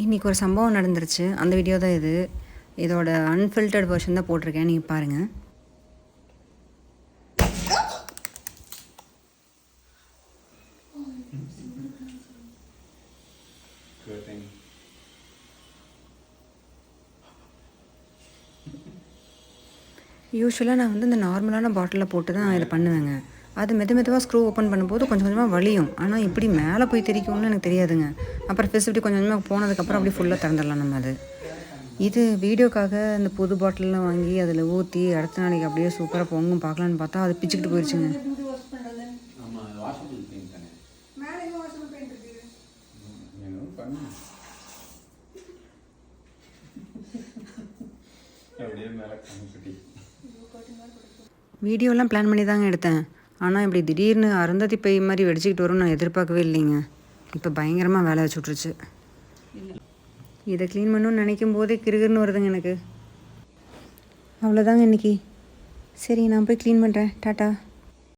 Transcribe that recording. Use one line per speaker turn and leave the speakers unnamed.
இன்றைக்கி ஒரு சம்பவம் நடந்துருச்சு. அந்த வீடியோ தான் இது. இதோட அன்ஃபில்டர்ட் வெர்ஷன் தான் போட்டிருக்கேன். நீங்கள் பாருங்கள். யூஸ்வலாக நான் இந்த நார்மலான பாட்டிலில் போட்டு தான் இதை பண்ணுவேங்க. அது மெதுவாக ஸ்க்ரூ ஓப்பன் பண்ணும்போது கொஞ்சம் கொஞ்சமாக வலியும். ஆனால் இப்படி மேலே போய் தெரிக்கும்னு எனக்கு தெரியாதுங்க. அப்புறம் ஃபெசிலிட்டி கொஞ்சம் கொஞ்சமாக போனதுக்கப்புறம் அப்படியே ஃபுல்லாக திறந்துடலாம் நம்ம. அது இது வீடியோக்காக இந்த புது பாட்டிலெலாம் வாங்கி அதில் ஊற்றி அடுத்த நாளைக்கு அப்படியே சூப்பராக பொங்கும் பார்க்கலான்னு பார்த்தா அது பிச்சுக்கிட்டு போயிடுச்சுங்க. வீடியோலாம் பிளான் பண்ணி தாங்க எடுத்தேன். ஆனால் இப்படி திடீர்னு அருந்ததி பை மாதிரி வெடிச்சிக்கிட்டு வரும்னு நான் எதிர்பார்க்கவே இல்லைங்க. இப்போ பயங்கரமாக வேலை வச்சு விட்ருச்சு. இதை க்ளீன் பண்ணணும்னு நினைக்கும் போதே கிருகிருன்னு வருதுங்க எனக்கு. அவ்வளோதாங்க இன்றைக்கி. சரி, நான் போய் க்ளீன் பண்ணுறேன். டாட்டா.